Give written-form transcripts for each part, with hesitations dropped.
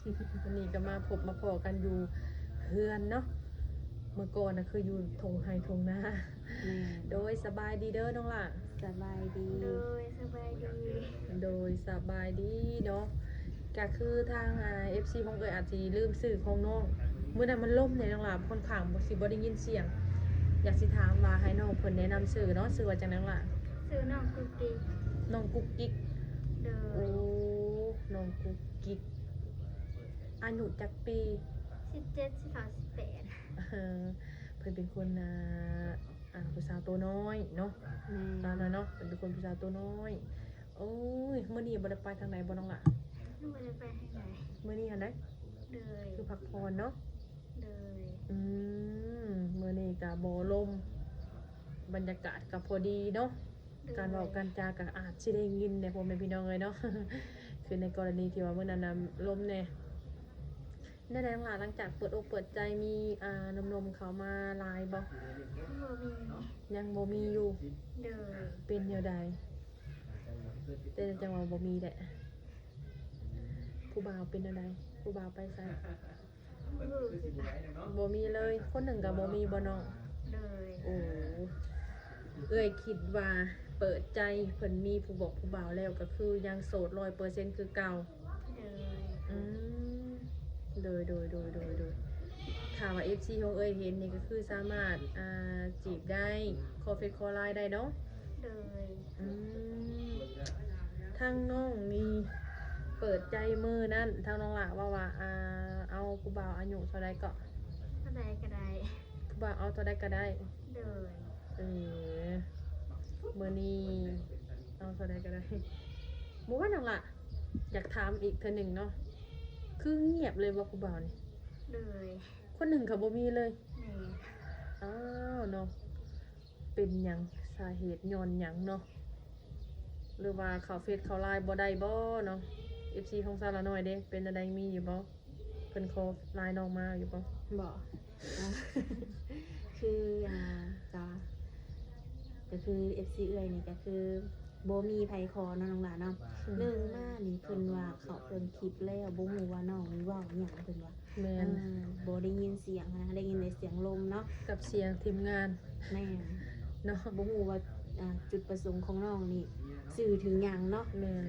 วันนี้ก็มาพบมาพอกันอยู่เฮือนเนาะเมื่อก่อนนะคืออยู่ทงไฮทงนา แม่ โดยสบายดีเด้อน้องล่ะ สบายดี โดยสบายดี โดยสบายดีเนาะก็คือทางFC ของเอ๋ยอาจสิลืมสื่อของน้องมื้อนั้นมันล่มเนี่ยน้องล่ะค่อนข้างบ่ได้ยินเสียง อยากสิถามว่าให้น้องเพิ่นแนะนำชื่อเนาะชื่อว่าจังได๋น้องล่ะ ซื้อน้องกุกกิ๊ก น้องกุ๊กกิ๊ก โด โอ้ ย น้องกุ๊กกิ๊กอายุจักปี 17 18 เออเพิ่นเป็นคนผู้สาวตัวน้อยเนาะ แม่ ตามนั้นเนาะเป็นคนผู้สาวตัวน้อยโอ้ยมื้อนี้บ่ได้ไปทางไหนบ่น้องล่ะ ลูกบ่ได้ไปทางไหน มื้อนี้หันได้ โดย คือพักผ่อนเนาะ โดย มื้อนี้ก็บ่ลมบรรยากาศก็พอดีเนาะการเว้ากันจาก็อาจสิได้ยินได้พ่อแม่พี่น้องเลยเนาะ คือในกรณีที่ว่ามื้อนั้นน่ะลมแน่ได้น้องล่ะหลังจากเปิดอกเปิดใจมีหนุ่มๆเข้ามาหลายบ่ บ่มี ยังบ่มีอยู่ โดย เป็นแนวใดแต่จังว่าบ่มีแหละผู้บ่าวเป็นแนวใดผู้บ่าวไปไส ลูกสิไป บ่มีเลยคนหนึ่งก็บ่มีบ่น้อง โดย โอ้เอ้ยคิดว่าเปิดใจเพิ่นมีผู้บอกผู้บ่าวแล้วก็คือยังโสด 100% คือเก่า โดย อืมโดยถ้าว่า FC ของเอ้ยเห็นนี่ก็คือสามารถจีบได้คอเฟซคอไลน์ได้เนาะ โดย อืมทางน้องมีเปิดใจมือนั่นทางน้องหล่ะว่าเอาผู้บ่าวอายุเท่าใดก็ ก็ได้ก็ได้ ผู้บ่าวเอาเท่าใดก็ได้ โดย เออมื้อนี้เอาเท่าใดก็ได้บ่ว่าน้องหล่ะอยากถามอีกเทื่อหนึงเนาะคือเงียบเลยว่าผู้บ่าวนี่ โดย คนหนึ่งก็บ่มีเลย แม่ อ้าวเนาะเป็นหยังสาเหตุย้อนหยังเนาะหรือว่าเขาเฟซเขาไลน์บ่ได้บ่เนาะ FC ของซาละน้อยเด้เป็นอะไรมีอยู่บ่เพิ่นขอไลน์น้องมาอยู่บ่ บอกอ่า คือจ้าก็คือ FC เอ้ยนี่ก็คือบ่มีไผขอเนาะน้องหลานเนาะหนึ่งมานี่เพิ่นว่าเขาเพิ่นคลิปแล้วบ่ฮู้ว่าน้องนี่เว้าหยังเพิ่นว่า แม่น บ่ได้ยินเสียงนะได้ยินแต่เสียงลมเนาะ กับเสียงทีมงาน แม่ เนาะ บ่ฮู้ว่าจุดประสงค์ของน้องนี่สื่อถึงหยังเนาะ แม่น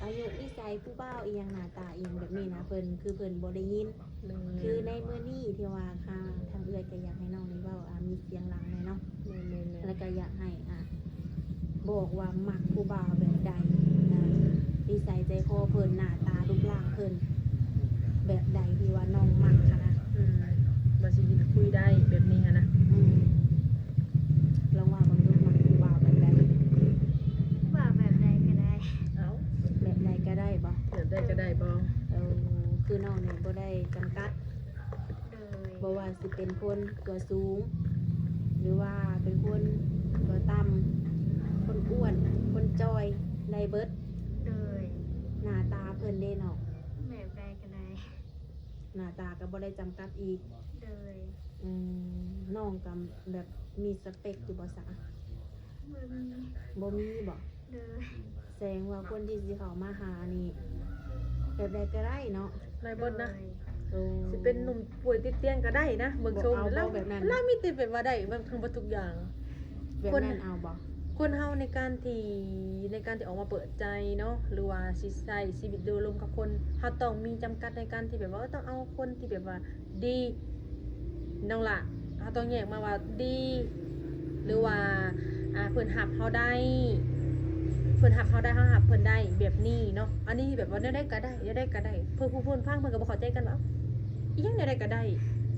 อายุนิสัยผู้บ่าวอีหยังหน้าตาอีหยังแบบนี้นะเพิ่นคือเพิ่นบ่ได้ยิน แม่น คือในมื้อนี้ที่ว่าค่ะทางเอื้อยก็อยากให้น้องนี่เว้ามีเสียงหลังหน่อยเนาะ แม่นแม่นแม่น แล้วก็อยากให้บอกว่ามักผู้บ่าวแบบใดนะนิสัยใจคอเพิ่นหน้าตารูปร่างเพิ่นแบบใดที่ว่าน้องมักค่ะนะ ว่าสิคุยได้แบบนี้หันนะ อืมลองว่าเบิ่งดูมักผู้บ่าวแบบใด ว่าแบบใดก็ได้ เอ้า แบบใดก็ได้บ่ แบบได้ก็ได้บ่ คือน้องเนี่ยบ่ได้จำกัด โดย บ่ว่าสิเป็นคนตัวสูง หรือว่าเป็นคนตัวต่ำคนอ้วน คนจอยได้เบิด โดย หน้าตาเพิ่นเด้เนาะ แบบใดก็ได้ หน้าตาก็บ่ได้จำกัดอีก โดย น้องก็แบบมีสเปคอยู่บ่ซะ บ่มี บ่มีบ่ โดย แสดงว่าคนที่สิเข้ามาหานี่แบบใดก็ได้เนาะ ได้เบิดนะ โอ้ สิเป็นหนุ่มป่วยติดเตียงก็ได้นะเบิ่งชม เอา แล้ว แบบนั้น แล้วมีแต่แบบว่าได้เบิ่งทั้งหมดทุกอย่าง แบบนั้นเอาบ่ คนเฮาในการที่ออกมาเปิดใจเนาะหรือว่าสิใช้ชีวิตโดยรวมกับคนเฮาต้องมีจำกัดในการที่แบบว่าต้องเอาคนที่แบบว่าดีน้องล่ะเฮาต้องแยกมาว่าดี หรือว่าเพิ่นหับเฮาได้เพิ่นหับเฮาได้เฮาหับเพิ่นได้แบบนี้เนาะอันนี้แบบว่าได้ก็ได้ได้ก็ได้เพิ่นผู้เพิ่นฟังเพิ่นก็บ่เข้าใจกันว่าอีหยังได้ก็ได้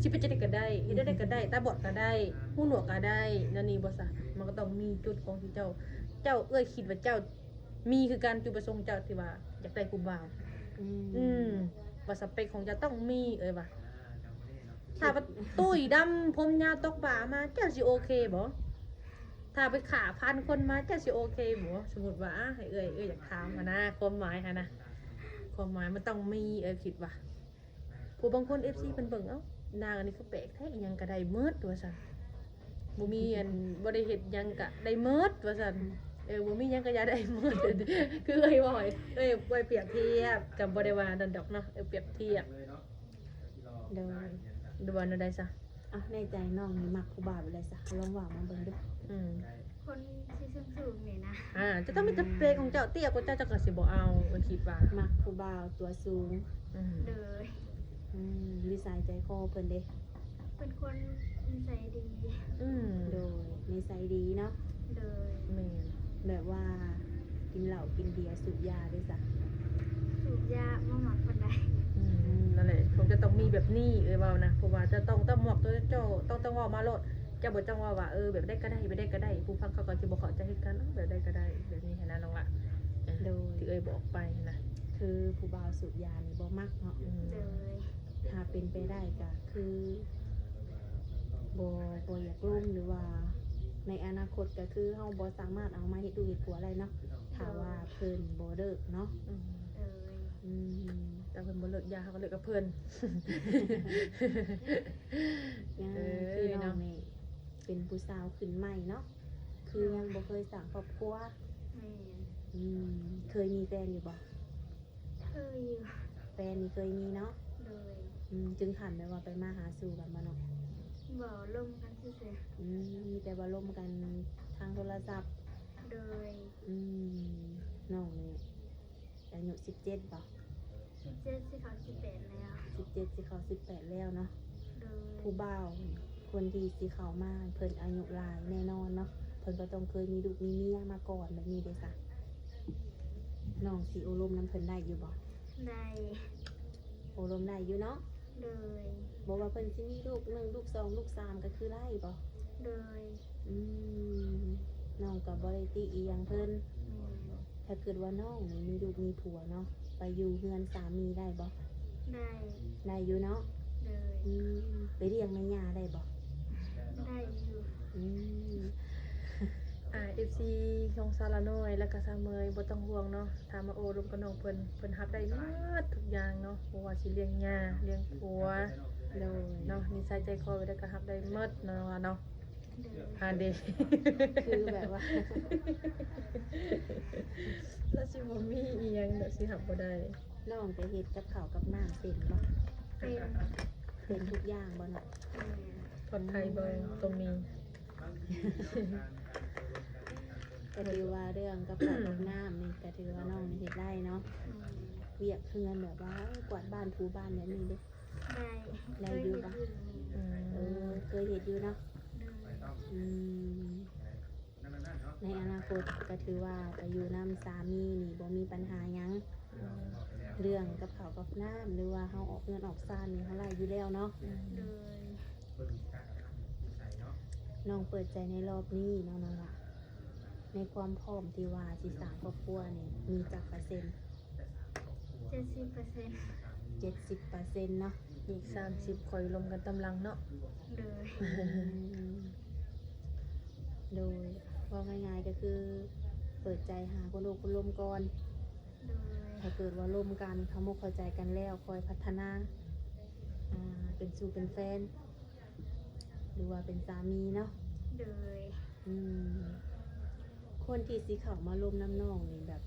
สิเป็นจังได๋ก็ได้เฮ็ดได้ก็ได้ตาบอดก็ได้หูหนวกก็ได้นั่นนี่บ่ซะมันก็ต้องมีจุดของที่เจ้าเอ้ยคิดว่าเจ้ามีคือการจุดประสงค์เจ้าที่ว่าอยากได้ผู้บ่าว ว่าสเปคของเจ้าต้องมีเอ้ยว่าถ้าว่าตุ้ยดำผมยาวตกบ่ามาเจ้าสิโอเคบ่ถ้าไปขาพันคนมาเจ้าสิโอเคบ่สมมุติว่าให้เอ้ยอยากถามนะความหมายนะความหมายมันต้องมีคิดว่าผู้บางคน FC เพิ่นเบิ่งเอ้านางอันนี้คือแปลกแท้อีหยังก็ได้หมดว่าซั่นบ่มีบ่ได้เฮ็ดหยังก็ได้หมดว่าซั่น บ่มีหยังก็อย่าได้หมด คือเอ้ยบ่อยไว้เปรียบเทียบกับบ่ได้ว่านั่นดอกเนาะเปรียบเทียบ โดย ดูว่านั่นได้ซะ ในใจน้องนี่มักผู้บ่าวอยู่เลยซะลองเว้ามาเบิ่งดู อืม คนที่สูงๆนี่นะ จะต้องมีแต่เปรของเจ้าเตี้ยกว่าเจ้าก็สิบ่เอามันคิดว่า มักผู้บ่าวตัวสูง อืม เลย นิสัยใจคอเพิ่นเด้ เป็นคนนิสัยดี อืม โดยนิสัยดีเนาะ เลย แม่น แบบว่ากินเหล้ากินเบียร์สูบยาด้วยซะ สูบยาบ่หมักปานใด นั่นแหละคงจะต้องมีแบบนี้เว้านะเพราะว่าจะต้องหมวกตัวเจ้าต้องเว้ามาโลดเจ้าบ่จังว่าแบบได้ก็ได้บ่ได้ก็ได้ผู้ฟังเขาก็สิบ่เข้าใจคือกันแบบได้ก็ได้แบบนี้หันนะน้องละ โดย ที่เอ้ยบอกไปนะ คือผู้บ่าวสูบยานี่บ่มักเนาะ เลย ถ้าเป็นไปได้ก็คือบ่อยากร่วมหรือว่า ในอนาคตก็คือเฮาบ่สามารถเอามาเฮ็ดดูเฮ็ดผัวอะไรเนาะถ้าว่าเพิ่นบ่เลิกเนาะ เลย อืม แต่เพิ่นบ่เลิกยาเขาก็เลิกกับเพิ่น คือน้องนี่เป็นผู้สาวขึ้นใหม่เนาะคือยังบ่เคยสร้างครอบครัว แม่น อืมเคยมีแฟนอยู่บ่ เคยอยู่ แฟนนี่เคยมีเนาะ เลย จึงขันไปว่าไปมาหาสู่กันมาเนาะ บ่ล่มกันซื่อ มีแต่ว่าล่มกันทางโทรศัพท์ ๆเลย น้องนี่อายุ17บ่ 17สิเขา18แล้ว 17สิเข้า18แล้วเนาะ เลย ผู้บ่าวคนที่สิเข้ามาเพิ่นอายุหลายแน่นอนเนาะเพิ่นก็ต้องเคยมีลูกมีเมียมาก่อนแบบนี้เด้ซะน้องสิอบรมนํเพิ่นได้อยู่บ่ ได้ อบรมได้อยู่เนาะ เลย บอกว่าเพิ่นสิมีลูก1ลูก2ลูก3ก็คือได้บ่ เลย น้องก็บ่ได้ติอีหยังเพิ่น แม่น ถ้าเกิดว่าน้องนี่มีลูกมีผัวเนาะไปอยู่เฮือนสามีได้บ่ ได้ ได้อยู่เนาะ เลย ไปเลี้ยงแม่ย่าได้บ่ ได้อยู่ อืม FC ของซาลาน้อยแล้วก็ซาเมยบ่ต้องห่วงเนาะถามมาโอ้ลมกับน้องเพิ่นรับได้หมดทุกอย่างเนาะบ่ว่าสิเลี้ยงหญ้าเลี้ยงผัว โดย เนาะนิสัยใจคอไปได้ก็รับได้หมดเนาะเนาะ เลย เด้ คือแบบว่า แล้วสิบ่มีอีหยังเดี๋ยวสิรับบ่ได้ น้องไปเฮ็ดกับข้าวกับน้ำเป็นบ่ เป็น เป็นทุกอย่างบ่เนาะ แม่น ทอดไข่เบิ่งตรงนี้ ก็ถือว่าเรื่องกับข้าวกับน้ำนี่ก็ถือว่าน้องนี่เฮ็ดได้เนาะ แม่น เวียกเฮือนแบบว่ากวาดบ้านถูบ้านแบบนี้เด้ ได้ ได้อยู่ปะ เคยเฮ็ดอยู่เนาะ อืมในอนาคตก็ถือว่าไปอยู่น้ำสามีนี่บ่มีปัญหาหยังเรื่องกับข้าวกับน้ำหรือว่าเฮาออกเงินออกซ่านนี่เฮาไล่อยู่แล้วเนาะ เลย น้องเปิดใจในรอบนี้น้องๆล่ะในความพร้อมที่ว่าสิสร้างครอบครัวนี่มีจักเปอร์เซ็นต์ 70% 70%เนาะ อีก30ข่อยลมกันตำลังเนาะ เลย โดยว่าง่ายๆก็คือ เปิดใจหาคนดูคนลมก่อน เลย ถ้าเกิดว่าร่วมกันเขามุกเข้าใจกันแล้วคอยพัฒนาเป็นสู่เป็นแฟน หรือว่าเป็นสามีเนาะ เลย อืมคนที่สีเขามาร่วมน้ำน้องนี่แบบ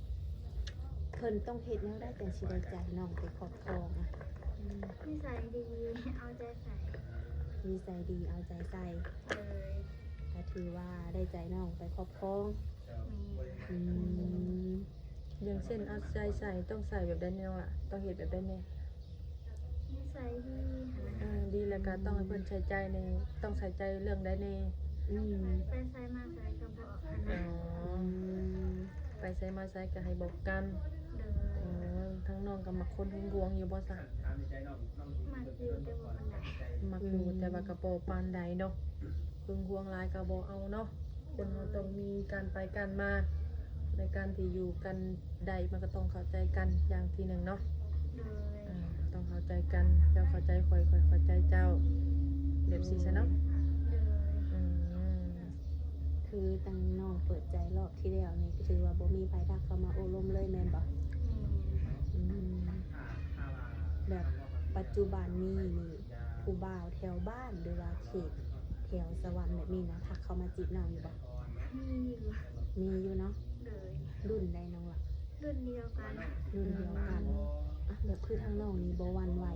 เพิ่นต้องเฮ็ดแนวได้แต่สิได้ใจน้องไปครอบครองอะอืม นิสัยดี เอาใจใส่ นิสัยดีเอาใจใส่ เลย ก็ถือว่าได้ใจน้องไปครอบครอง แม่ อืม อย่างเช่นเอาใจใส่ต้องใส่แบบใดแนวล่ะต้องเฮ็ดแบบใดแนว นิสัยดีหา ดีแล้วก็ต้องให้เพิ่นใส่ใจในต้องใส่ใจเรื่องใดแน่ อืม ไปใส่มาใส่ก็บอกหา อ๋อไปใส่มาใส่ก็ให้บอกกัน เลย อ๋อทั้งน้องก็มักคนหึงหวงอยู่บ่ซะ มาอยู่แต่บ่ปานใด มักอยู่แต่ว่าก็บ่ปานใดเนาะหึงหวงหลายก็บ่เอาเนาะคนเราต้องมีการไปกันมา ในการที่อยู่กันได้มันก็ต้องเข้าใจกันอย่างที่หนึ่งเนาะ เลย ต้องเข้าใจกันเจ้าเข้าใจข่อยเข้าใจเจ้าเด็บสิซะเนาะ เลย อืม คือตั้งน้องเปิดใจรอบที่แล้วนี่ก็ถือว่าบ่มีไผทักเข้ามาโอ้ลมเลยแม่นบ่ แม่ อืมแบบปัจจุบันนี้นี่ผู้บ่าวแถวบ้านหรือว่าเขตแถวสวรรค์แบบนี้นะทักเข้ามาจีบน้องอยู่บ่ มีอยู่ มีอยู่เนาะ เล รุ่นใดน้องล่ะ รุ่นเดียวกัน รุ่นเดียวกันอ่ะแบบคือทางน้องนี่บ่หวั่นไหว